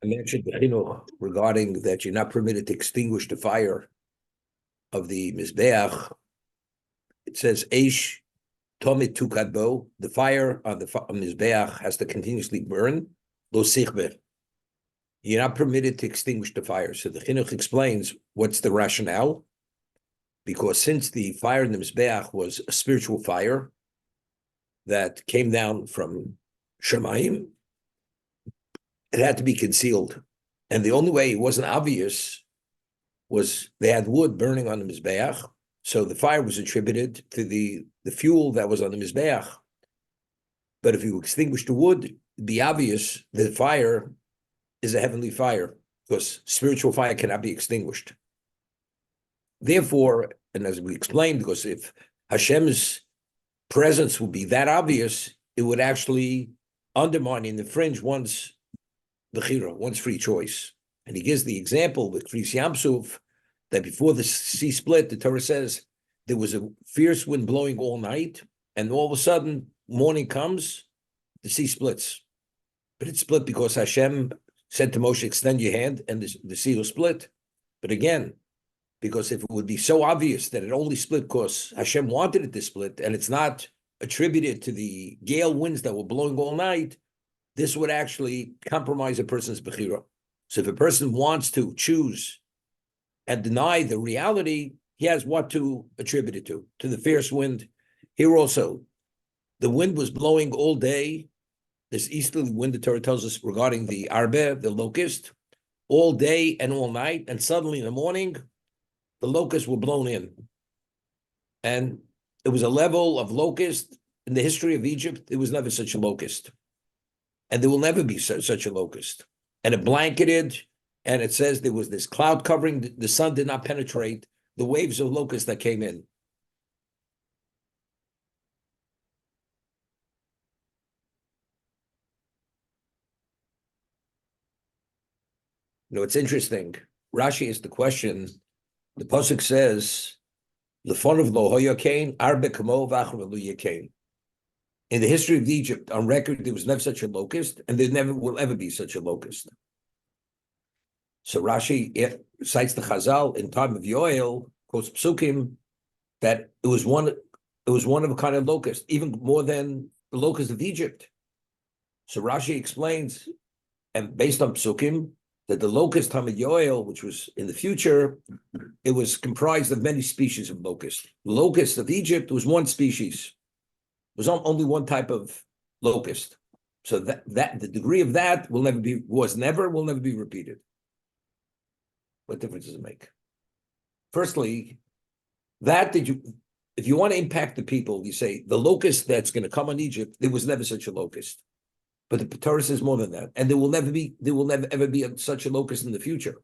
I mentioned the chinuch regarding that you're not permitted to extinguish the fire of the mizbeach. It says eish tomit tukadbo. The fire on the mizbeach has to continuously burn. Lo sichbe. You're not permitted to extinguish the fire. So the chinuch explains what's the rationale. Because since the fire in the mizbeach was a spiritual fire that came down from Shemayim, it had to be concealed. And the only way it wasn't obvious was they had wood burning on the Mizbeach. So the fire was attributed to the fuel that was on the Mizbeach. But if you extinguish the wood, it'd be obvious that the fire is a heavenly fire, because spiritual fire cannot be extinguished. Therefore, and as we explained, because if Hashem's presence would be that obvious, it would actually undermine and infringe one's bechira, one's free choice. And he gives the example with Kriyas Yam Suf that before the sea split, the Torah says there was a fierce wind blowing all night, and all of a sudden, morning comes, the sea splits. But it split because Hashem said to Moshe, extend your hand, and the sea will split. But again, because if it would be so obvious that it only split because Hashem wanted it to split, and it's not attributed to the gale winds that were blowing all night, this would actually compromise a person's bechira. So if a person wants to choose and deny the reality, he has what to attribute it to the fierce wind. Here also, the wind was blowing all day. This easterly wind, the Torah tells us regarding the arbe, the locust, all day and all night, and suddenly in the morning, the locusts were blown in. And it was a level of locust in the history of Egypt. There was never such a locust. And there will never be such a locust. And it blanketed, and it says there was this cloud covering. The sun did not penetrate the waves of locusts that came in. You know, it's interesting. Rashi is the question. The pasuk says, "Lefon of lo hoyakain arbe kamo v'achar v'lo yakain." In the history of Egypt, on record, there was never such a locust, and there never will ever be such a locust. So Rashi cites the Chazal in time of Yoel, quotes Psukim, that it was one of a kind of locust, even more than the locust of Egypt. So Rashi explains, and based on Psukim, that the locust time of Yoel, which was in the future, it was comprised of many species of locust. The locust of Egypt was one species. It was only one type of locust. So that the degree of that will never be repeated. What difference does it make? Firstly, if you want to impact the people, you say the locust that's going to come on Egypt, there was never such a locust. But the Torah says more than that, and there will never ever be such a locust in the future.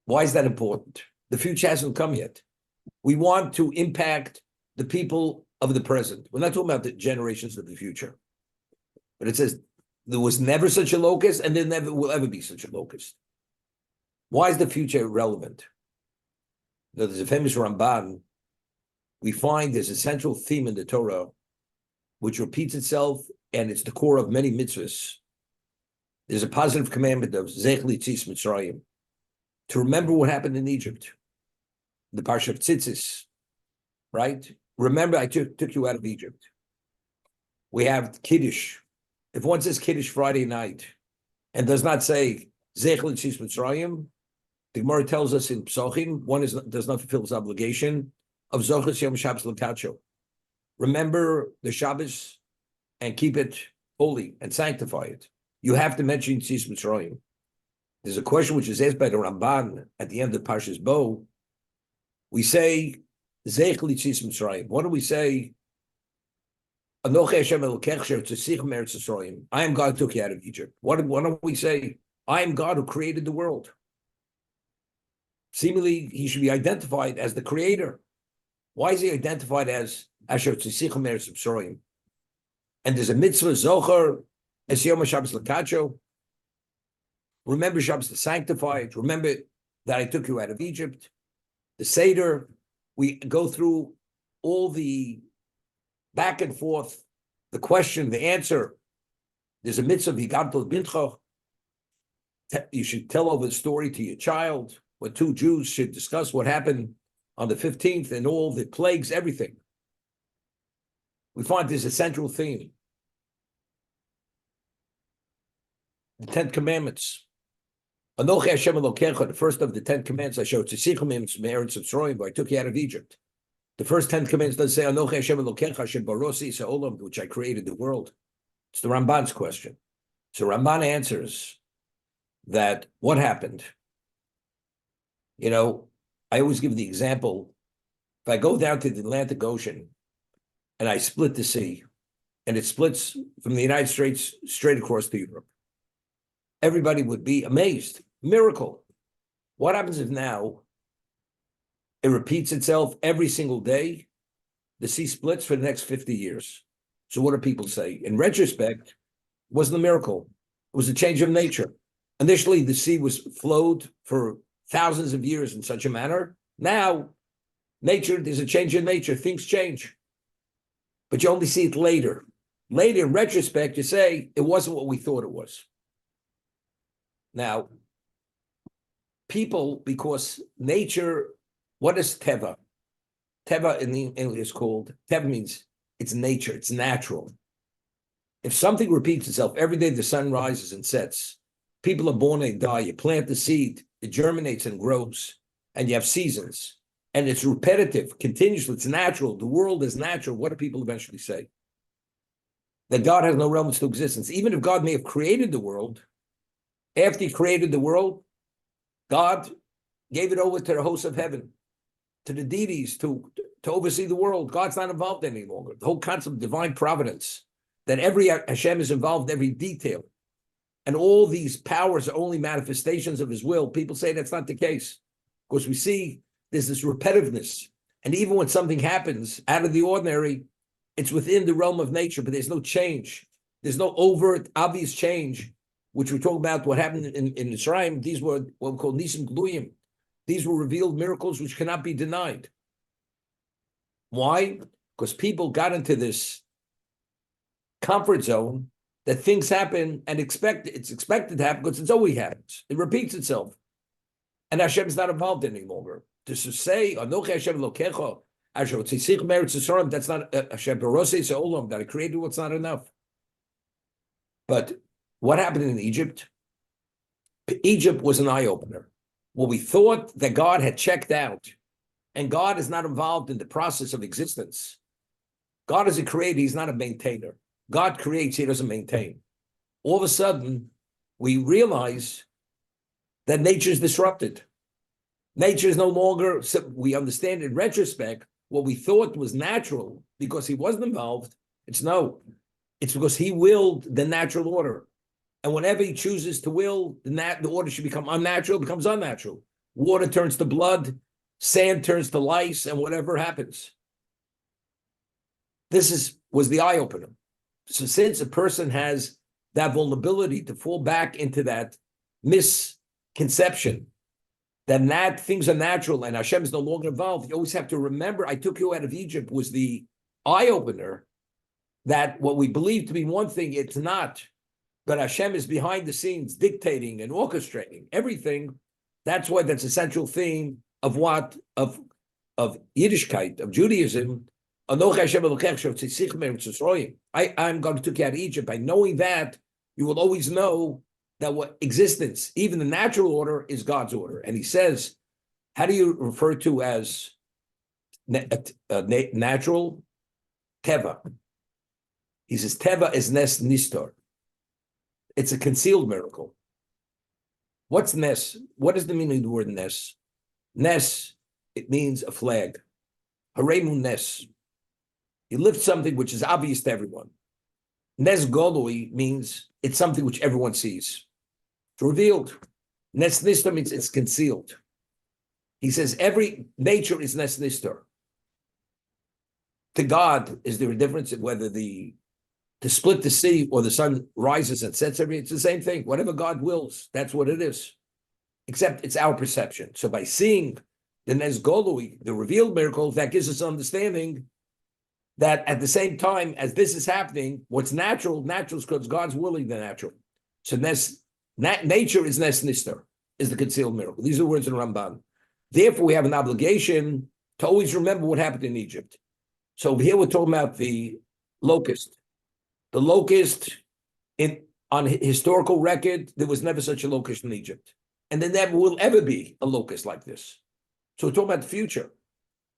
Why is that important? The future hasn't come yet. We want to impact the people of the present. We're not talking about the generations of the future. But it says there was never such a locust, and there never will ever be such a locust. Why is the future relevant? Now, there's a famous Ramban. We find there's a central theme in the Torah which repeats itself, and it's the core of many mitzvahs. There's a positive commandment of Zech Litzis Mitzrayim, to remember what happened in Egypt, the Parsha of Tzitzis, right? Remember, I took you out of Egypt. We have Kiddush. If one says Kiddush Friday night and does not say Zech Litzis Mitzrayim, the Gemara tells us in Psochim, one does not fulfill his obligation of Zochas Yom Shabbos L'Kacho. Remember the Shabbos and keep it holy and sanctify it. You have to mention Tzis Mitzrayim. There's a question which is asked by the Ramban at the end of Parshas Bo. We say, Zech Litzis Mitzrayim. What do we say? Anochi Hashem Elokecha tzisich me'eretz Yisrael. I am God who took you out of Egypt. What do we say? I am God who created the world. Seemingly, he should be identified as the creator. Why is he identified as Asher tzisich me'eretz Yisrael? And there's a mitzvah, Zochar, es Yom HaShabbos L'Kacho. Remember Shabbos to sanctify it. Remember that I took you out of Egypt. The Seder, we go through all the back and forth, the question, the answer. There's a mitzvah, Higanto Bincho. You should tell over the story to your child, or two Jews should discuss what happened on the 15th and all the plagues, everything. We find there's a central theme. The 10 Commandments. Anochi Hashem Elokecha, the first of the 10 commandments I showed, I took you out of Egypt. The first 10 commandments does say, Anochi Hashem Elokecha, Hashem Barosi Sa'olam, which I created the world. It's the Ramban's question. So Ramban answers that what happened? You know, I always give the example, if I go down to the Atlantic Ocean and I split the sea, and it splits from the United States straight across to Europe, everybody would be amazed. Miracle. What happens if now it repeats itself every single day? The sea splits for the next 50 years. So what do people say? In retrospect, it wasn't a miracle. It was a change of nature. Initially, the sea was flowed for thousands of years in such a manner. Now, nature, there's a change in nature. Things change. But you only see it later. Later, in retrospect, you say, it wasn't what we thought it was. Now, people, because nature, what is Teva? Teva in the English is called, Teva means it's nature, it's natural. If something repeats itself, every day the sun rises and sets, people are born and die, you plant the seed, it germinates and grows, and you have seasons, and it's repetitive, continuously, it's natural, the world is natural, what do people eventually say? That God has no relevance to existence. Even if God may have created the world, after he created the world, God gave it over to the hosts of heaven, to the deities, to oversee the world. God's not involved any longer. The whole concept of divine providence, that every Hashem is involved in every detail. And all these powers are only manifestations of his will. People say that's not the case. Because we see there's this repetitiveness. And even when something happens out of the ordinary, it's within the realm of nature, but there's no change. There's no overt, obvious change, which we talk about what happened in Mitzrayim. These were what we call Nisim Gluyim. These were revealed miracles which cannot be denied. Why? Because people got into this comfort zone that things happen and it's expected to happen because it's always happens. It repeats itself. And Hashem's not involved any longer. To say, Anochi Hashem Elokecha, that's not Hashem Barosei Se'olam, that I created what's not enough. But what happened in Egypt? Egypt was an eye-opener. Well, we thought that God had checked out, and God is not involved in the process of existence. God is a creator, he's not a maintainer. God creates, he doesn't maintain. All of a sudden, we realize that nature is disrupted. Nature is no longer, we understand in retrospect, what we thought was natural because he wasn't involved, it's because he willed the natural order. And whenever he chooses to will, the order should become unnatural, becomes unnatural. Water turns to blood, sand turns to lice, and whatever happens. This was the eye-opener. So since a person has that vulnerability to fall back into that misconception that things are natural and Hashem is no longer involved, you always have to remember, I took you out of Egypt was the eye-opener that what we believe to be one thing, it's not. But Hashem is behind the scenes dictating and orchestrating everything. That's why that's a central theme of Yiddishkeit, of Judaism. I'm going to take you out of Egypt. By knowing that, you will always know that what existence, even the natural order, is God's order. And he says, how do you refer to as natural? Teva. He says, Teva is Nes Nistor. It's a concealed miracle. What's Nes? What is the meaning of the word Nes? Nes, it means a flag. Haremu Nes. You lift something which is obvious to everyone. Nes Golui means it's something which everyone sees. It's revealed. Nes Nistor means it's concealed. He says every nature is Nes Nistor. To God, is there a difference in whether to split the sea or the sun rises and sets every, it's the same thing. Whatever God wills, that's what it is. Except it's our perception. So by seeing the Nes Golui, the revealed miracle, that gives us understanding that at the same time as this is happening, what's natural is because God's willing the natural. So Nes Nature is nes nister, is the concealed miracle. These are the words in Ramban. Therefore, we have an obligation to always remember what happened in Egypt. So over here we're talking about the locust. The locust, on historical record, there was never such a locust in Egypt. And there never will ever be a locust like this. So we're talking about the future.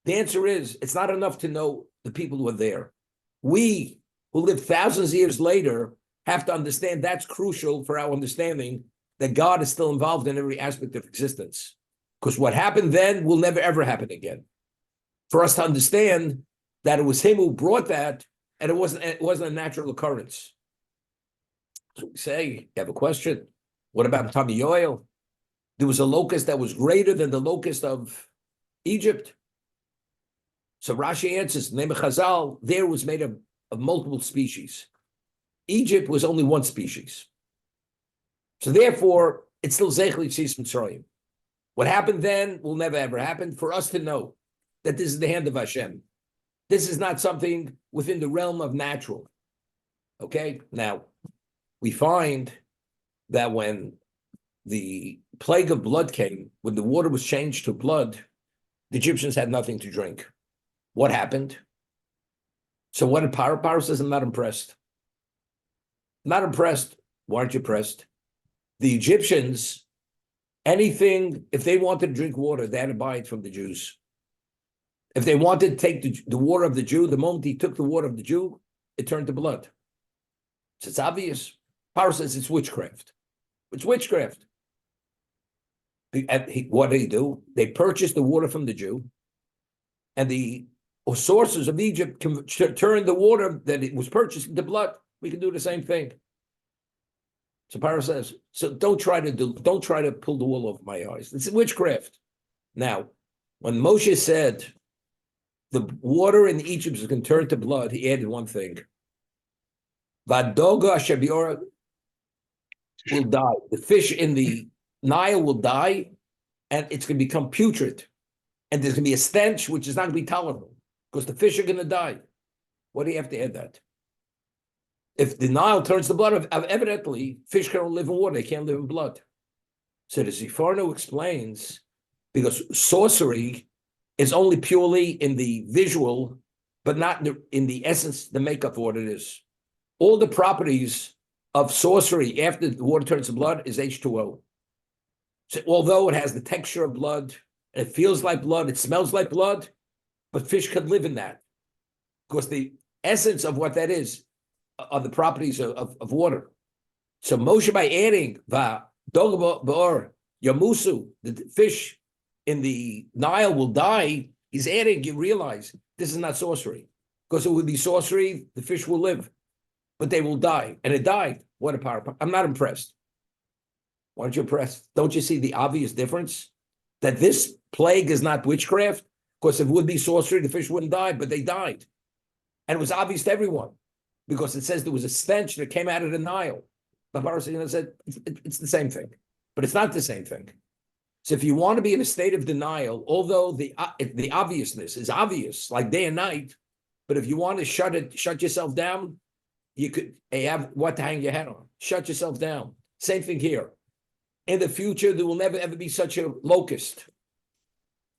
The answer is, it's not enough to know the people who are there. We, who live thousands of years later, have to understand that's crucial for our understanding that God is still involved in every aspect of existence. Because what happened then will never, ever happen again. For us to understand that it was him who brought that, and it wasn't a natural occurrence. So we say, you have a question. What about Tami Yoel? There was a locust that was greater than the locust of Egypt. So Rashi answers, the name of Chazal, there was made of multiple species. Egypt was only one species. So therefore, it's still Zeichel Yitzis Mitzrayim. What happened then will never ever happen. For us to know that this is the hand of Hashem. This is not something within the realm of natural. Okay? Now, we find that when the plague of blood came, when the water was changed to blood, the Egyptians had nothing to drink. What happened? So what did Paro? Paro says, I'm not impressed. Not impressed. Why aren't you impressed? The Egyptians, anything, if they wanted to drink water, they had to buy it from the Jews. If they wanted to take the water of the Jew, the moment he took the water of the Jew, it turned to blood. So it's obvious. Paro says it's witchcraft. It's witchcraft. What did he do? They purchased the water from the Jew, and the sources of Egypt can turn the water that it was purchased into blood. We can do the same thing. So Paro says, so don't try to pull the wool over my eyes. It's witchcraft. Now, when Moshe said the water in Egypt is going to turn to blood, he added one thing. Vadoga Shabiora will die. The fish in the Nile will die, and it's going to become putrid. And there's going to be a stench which is not going to be tolerable because the fish are going to die. What do you have to add that? If the Nile turns to blood, evidently, fish can't live in water. They can't live in blood. So the Zifarno explains, because sorcery is only purely in the visual, but not in the essence, the makeup of what it is. All the properties of sorcery after the water turns to blood is H2O. So although it has the texture of blood, and it feels like blood, it smells like blood, but fish could live in that. Because the essence of what that is are the properties of water. So Moshe, by adding Ba'or Yamusu, the fish in the Nile will die, he's adding, you realize this is not sorcery. Because it would be sorcery, the fish will live, but they will die. And it died. What a power. I'm not impressed. Why aren't you impressed? Don't you see the obvious difference? That this plague is not witchcraft? Because if it would be sorcery, the fish wouldn't die, but they died. And it was obvious to everyone, because it says there was a stench that came out of the Nile. But Baruch said it's the same thing, but it's not the same thing. So if you want to be in a state of denial, although the obviousness is obvious, like day and night, but if you want to shut yourself down, you have what to hang your head on. Shut yourself down. Same thing here. In the future, there will never ever be such a locust.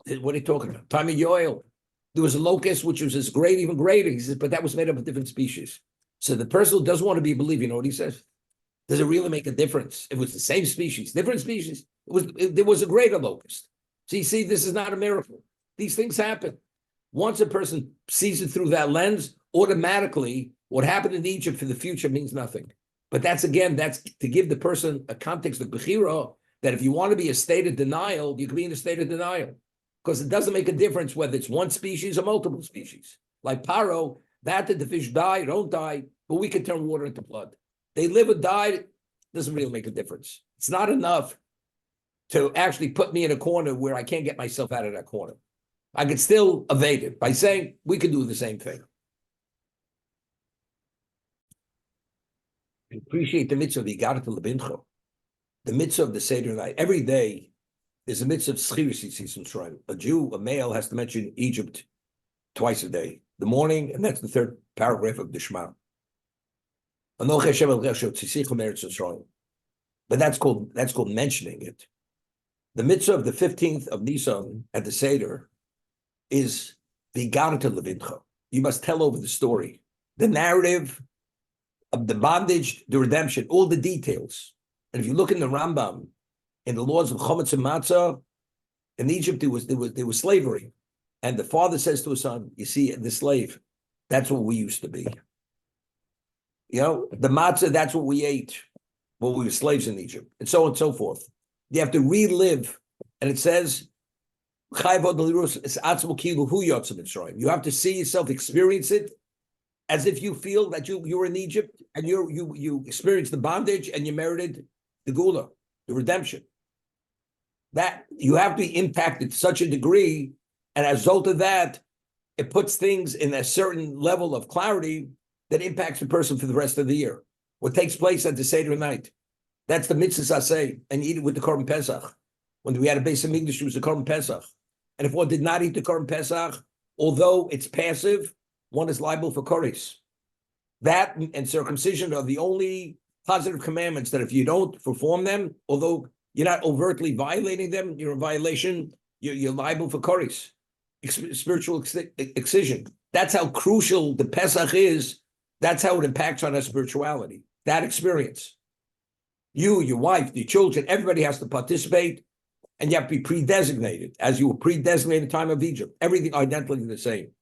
What are you talking about? Tami Yoel. There was a locust which was as great, even greater. He says, but that was made up of different species. So the person who doesn't want to be believed, you know what he says? Does it really make a difference? It was the same species, different species. There was a greater locust. So you see, this is not a miracle. These things happen. Once a person sees it through that lens, automatically what happened in Egypt for the future means nothing. But that's to give the person a context of Bechira, that if you want to be a state of denial, you can be in a state of denial. Because it doesn't make a difference whether it's one species or multiple species. Like Paro, that the fish die, don't die, but we can turn water into blood. They live or die, doesn't really make a difference. It's not enough to actually put me in a corner where I can't get myself out of that corner. I could still evade it by saying we could do the same thing. I appreciate the mitzvah of Yigarat Lebincho, the mitzvah of the Seder night. Every day, there's a mitzvah of Schiris Yitzis Mitzrayim. A Jew, a male, has to mention Egypt twice a day. The morning, and that's the third paragraph of the Shema. but that's called mentioning it. The mitzvah of the 15th of Nisan at the Seder is the Garta Levincha. You must tell over the story, the narrative of the bondage, the redemption, all the details. And if you look in the Rambam, in the laws of Chometz and Matzah, in Egypt there was slavery. And the father says to his son, you see, the slave, that's what we used to be. You know, the matzah, that's what we ate when we were slaves in Egypt, and so on and so forth. You have to relive, and it says, you have to see yourself, experience it, as if you feel that you were in Egypt, and you experienced the bondage, and you merited the gula, the redemption. That you have to be impacted to such a degree, and as a result of that, it puts things in a certain level of clarity that impacts the person for the rest of the year. What takes place at the Seder night, that's the mitzvah aseh, and you eat it with the Korban Pesach. When we had a Beis Hamikdash, it was the Korban Pesach. And if one did not eat the Korban Pesach, although it's passive, one is liable for koris. That and circumcision are the only positive commandments that if you don't perform them, although you're not overtly violating them, you're in violation, you're liable for koris, spiritual excision. That's how crucial the Pesach is. That's how it impacts on our spirituality, that experience. You, your wife, your children, everybody has to participate, and you have to be pre-designated, as you were pre-designated in the time of Egypt. Everything identically the same.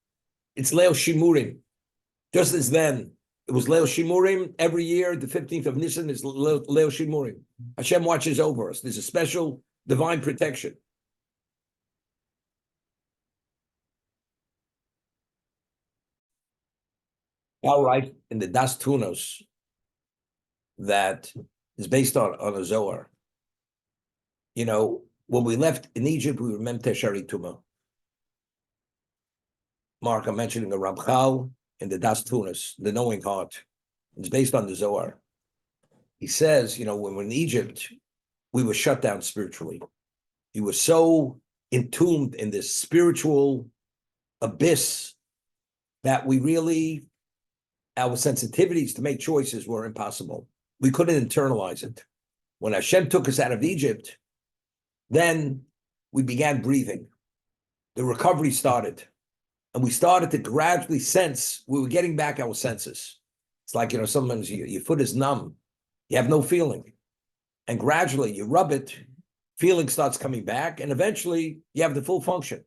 It's Leil Shimurim. Just as then, it was Leil Shimurim. Every year, the 15th of Nisan is Leil Shimurim. Hashem watches over us. There's a special divine protection. All right, in the Das Tunos, that is based on a Zohar. You know, when we left in Egypt, we were Memte Shari Tuma. Mark, I'm mentioning the Ramchal in the Das Tunos, the Knowing Heart. It's based on the Zohar. He says, you know, when we're in Egypt, we were shut down spiritually. We were so entombed in this spiritual abyss that we really, our sensitivities to make choices were impossible. We couldn't internalize it. When Hashem took us out of Egypt, then we began breathing. The recovery started. And we started to gradually sense, we were getting back our senses. It's like, you know, sometimes your foot is numb. You have no feeling. And gradually you rub it, feeling starts coming back, and eventually you have the full function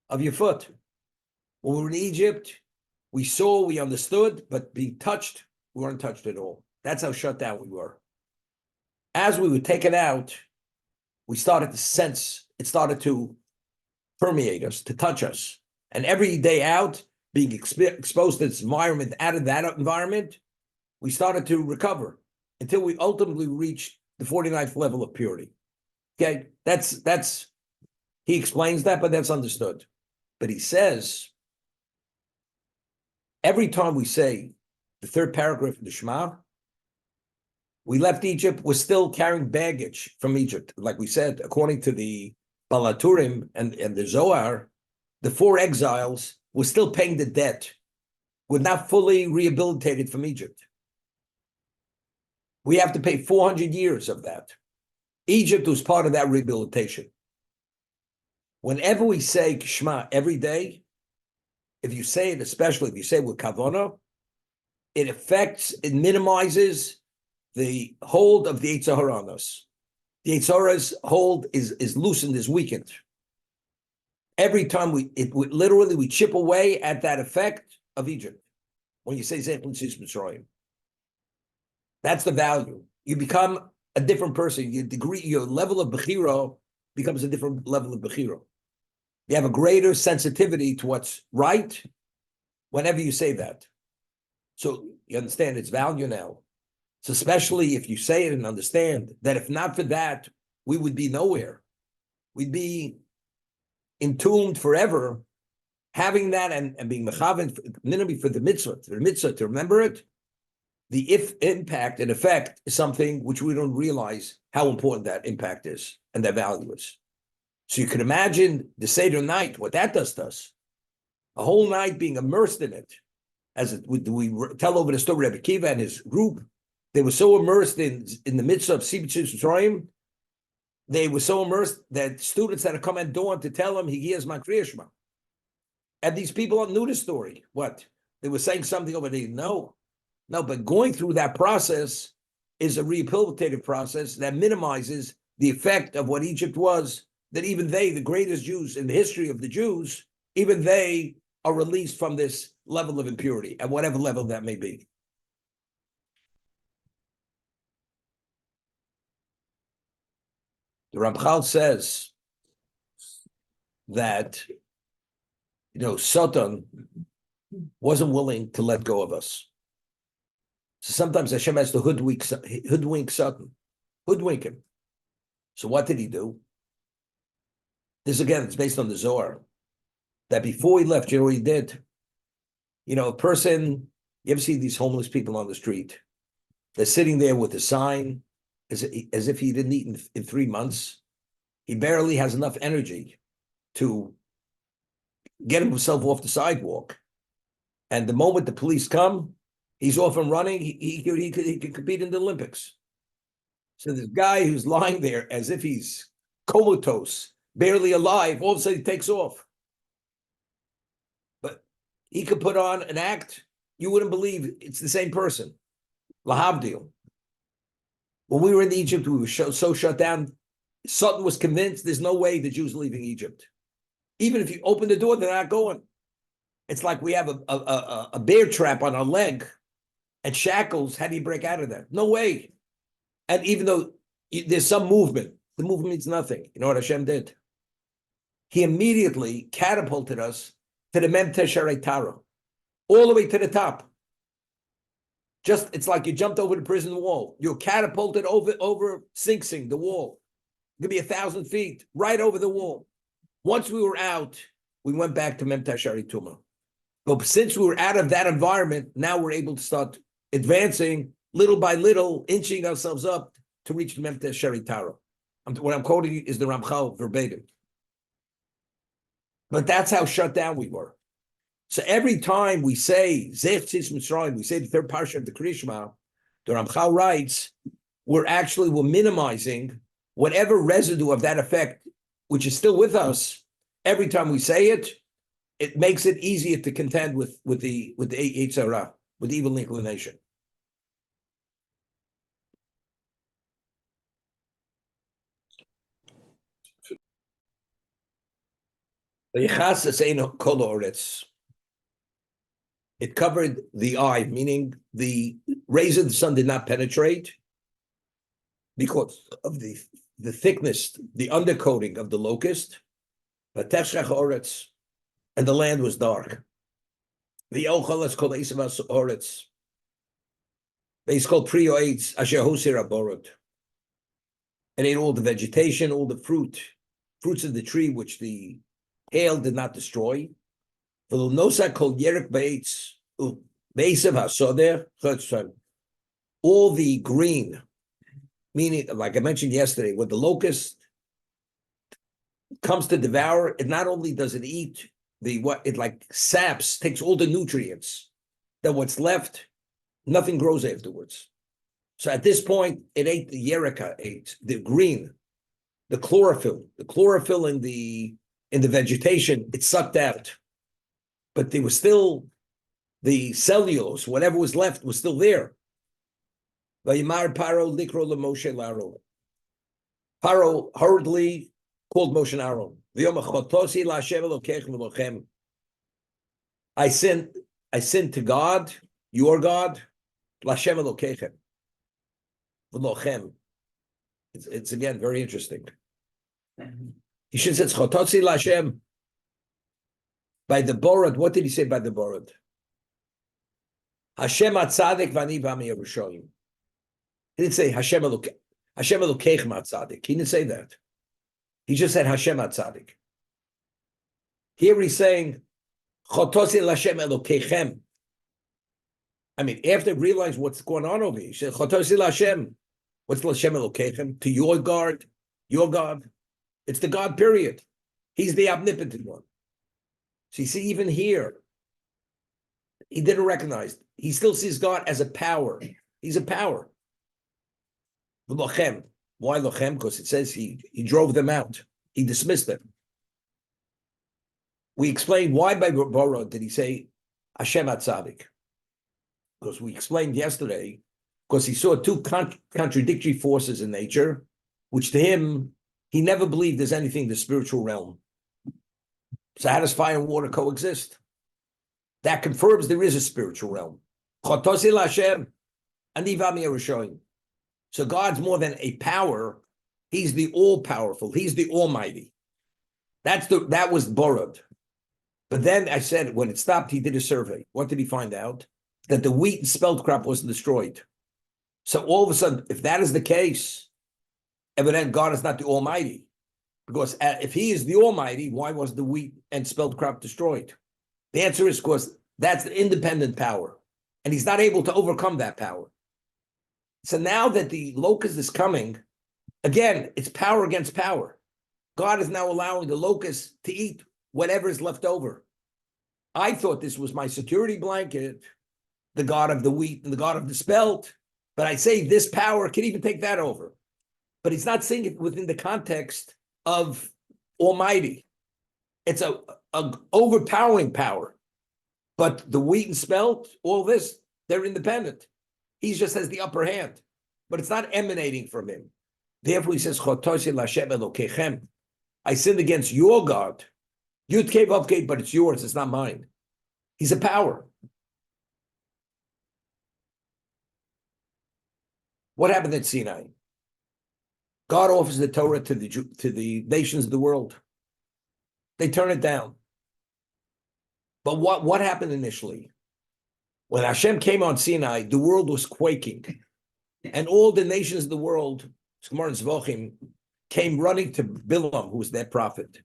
of your foot. When we were in Egypt, we saw, we understood, but being touched, we weren't touched at all. That's how shut down we were. As we were taken out, we started to sense, it started to permeate us, to touch us. And every day out, being exposed to this environment, out of that environment, we started to recover until we ultimately reached the 49th level of purity. Okay, that's he explains that, but that's understood. But he says, every time we say the third paragraph of the Shema, we left Egypt, we're still carrying baggage from Egypt. Like we said, according to the Balaturim and the Zohar, the 4 exiles were still paying the debt. We're not fully rehabilitated from Egypt. We have to pay 400 years of that. Egypt was part of that rehabilitation. Whenever we say Shema every day, if you say it, especially if you say it with Kavanah, it minimizes the hold of the Yetzer Hara on us. The Yetzer Hara's hold is loosened, is weakened. Every time we chip away at that effect of Egypt. When you say Zech L'Tzis Mitzrayim, that's the value. You become a different person. Your level of Bechira becomes a different level of Bechira. You have a greater sensitivity to what's right whenever you say that. So you understand its value now. So especially if you say it and understand that if not for that, we would be nowhere. We'd be entombed forever. Having that and being mechaven for the mitzvah, to remember it, the impact and effect is something which we don't realize how important that impact is and that value is. So you can imagine the Seder night, what that does to us. A whole night being immersed in it. We tell over the story of Rebbe Kiva and his group, They were so immersed in the midst of Sibichus Mitzrayim, they were so immersed that students had to come at dawn to tell them he hears my Kriya Shema. And these people knew the story. What? They were saying something over there. No, but going through that process is a rehabilitative process that minimizes the effect of what Egypt was, that even they, the greatest Jews in the history of the Jews, even they are released from this level of impurity, at whatever level that may be. The Ramchal says that, Satan wasn't willing to let go of us. So sometimes Hashem has to hoodwink Satan, hoodwink him. So what did he do? This again, it's based on the Zohar. That before he left, you know what he did? A person, you ever see these homeless people on the street? They're sitting there with a sign as if he didn't eat in 3 months. He barely has enough energy to get himself off the sidewalk. And the moment the police come, he's off and running. He could compete in the Olympics. So this guy who's lying there as if he's comatose, barely alive, all of a sudden he takes off. But he could put on an act, you wouldn't believe it's the same person. Lahavdil. When we were in Egypt, we were so shut down. Sutton was convinced there's no way the Jews are leaving Egypt. Even if you open the door, they're not going. It's like we have a bear trap on our leg and shackles. How do you break out of that? No way. And even though there's some movement, the movement means nothing. You know what Hashem did? He immediately catapulted us to the Mem Tesharei Tara, all the way to the top. It's like you jumped over the prison wall. You're catapulted over Sing Sing, the wall. It could be 1,000 feet, right over the wall. Once we were out, we went back to Mem Tesharei Tuma. But since we were out of that environment, now we're able to start advancing little by little, inching ourselves up to reach the Mem Tesharei Tara. What I'm quoting is the Ramchal verbatim. But that's how shut down we were. So every time we say Zech Tzis Mitzrayim, we say the third parsha of the Kriya Shema, the Ramchal writes, we're minimizing whatever residue of that effect, which is still with us. Every time we say it, it makes it easier to contend with the Yetzer Hara, with the evil inclination. It covered the eye, meaning the rays of the sun did not penetrate because of the thickness, the undercoating of the locust. And the land was dark. The Ochalas called Isavas Oretz. It's called Prioids Asher Hosir Aborot. And ate all the vegetation, all the fruits of the tree which the hail did not destroy. All the green, meaning, like I mentioned yesterday, when the locust comes to devour, it not only does it eat it like saps, takes all the nutrients, then what's left, nothing grows afterwards. So at this point, it ate the yerika, ate the green, the chlorophyll in the vegetation, it sucked out. But there was still the cellulose, whatever was left was still there. Paro hurriedly called Moshe and Aaron. I sinned to God, your God, Lashem Elokechem. It's again very interesting. He should have said Chototzi Lashem. By the Borod, what did he say by the Borod? Hashem atzadik v'ani v'ami Yerushalayim. He didn't say Hashem Elokechem atzadik. He didn't say that. He just said Hashem atzadik. Here he's saying Chotosi Lashem Elokechem. I mean, after realize what's going on over here, he said Chotosi Lashem. What's Lashem Elokechem? To your God. It's the God, period. He's the omnipotent one. So you see, even here, he didn't recognize. He still sees God as a power. He's a power. Lochem. Why lochem? Because it says he drove them out. He dismissed them. We explained why by borod did he say Hashem Atzadik? Because we explained yesterday, because he saw two contradictory forces in nature, which to him, he never believed there's anything in the spiritual realm. So how does fire and water coexist? That confirms there is a spiritual realm. So God's more than a power. He's the all-powerful. He's the almighty. That was borod. But then I said, when it stopped, he did a survey. What did he find out? That the wheat and spelt crop wasn't destroyed. So all of a sudden, if that is the case, evidently God is not the Almighty. Because if he is the Almighty, why was the wheat and spelt crop destroyed? The answer is because that's the independent power. And he's not able to overcome that power. So now that the locust is coming, again, it's power against power. God is now allowing the locust to eat whatever is left over. I thought this was my security blanket, the God of the wheat and the God of the spelt. But I say this power can even take that over. But he's not saying it within the context of Almighty. It's a overpowering power. But the wheat and spelt, all this, they're independent. He just has the upper hand. But it's not emanating from him. Therefore he says, I sinned against your God. Yud Kei Vav Kei, but it's yours, it's not mine. He's a power. What happened at Sinai? God offers the Torah to the nations of the world. They turn it down. But what happened initially? When Hashem came on Sinai, the world was quaking. And all the nations of the world, Gemara and Zvochim, came running to Bilam, who was their prophet.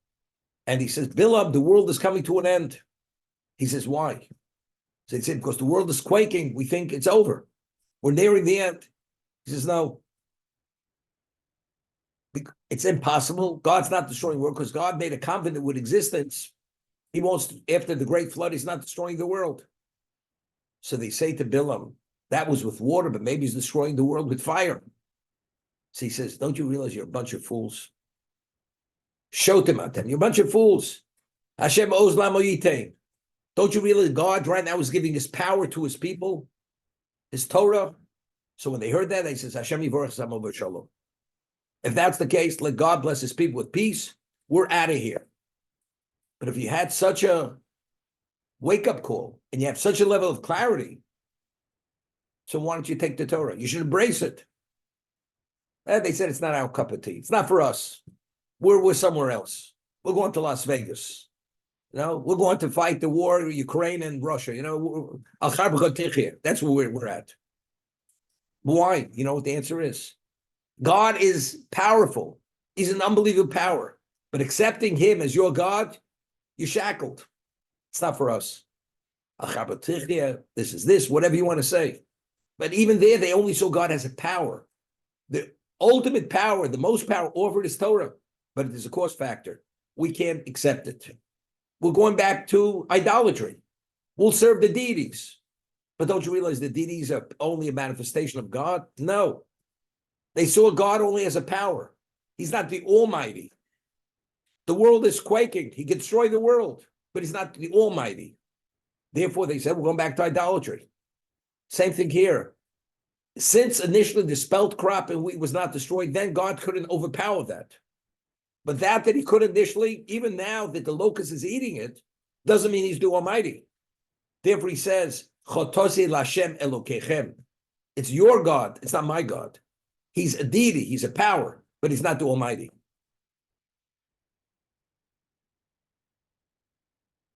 And he says, Bilam, the world is coming to an end. He says, why? So he said, because the world is quaking, we think it's over. We're nearing the end. He says, no. It's impossible. God's not destroying the world because God made a covenant with existence. He wants, after the great flood, he's not destroying the world. So they say to Bilam, that was with water, but maybe he's destroying the world with fire. So he says, don't you realize you're a bunch of fools? Shotem, you're a bunch of fools. Hashem oz lamoyitain. Don't you realize God right now is giving his power to his people, his Torah? So when they heard that, they says, Hashem yivorach samo v'shalom. If that's the case, let God bless his people with peace. We're out of here. But if you had such a wake-up call and you have such a level of clarity, so why don't you take the Torah? You should embrace it. And they said it's not our cup of tea. It's not for us. We're somewhere else. We're going to Las Vegas. You know, we're going to fight the war, Ukraine and Russia. You know, that's where we're at. Why? You know what the answer is? God is powerful. He's an unbelievable power. But accepting him as your God, you're shackled. It's not for us. This is this, whatever you want to say. But even there, they only saw God as a power. The ultimate power, the most power offered is Torah. But it is a cost factor. We can't accept it. We're going back to idolatry. We'll serve the deities. But don't you realize the deities are only a manifestation of God? No. They saw God only as a power. He's not the Almighty. The world is quaking. He can destroy the world, but he's not the Almighty. Therefore, they said, we're going back to idolatry. Same thing here. Since initially the spelt crop and wheat was not destroyed, then God couldn't overpower that. But that he could initially, even now that the locust is eating it, doesn't mean he's the Almighty. Therefore, he says, Chotosi Lashem Elokechem. It's your God. It's not my God. He's a deity. He's a power, but he's not the Almighty.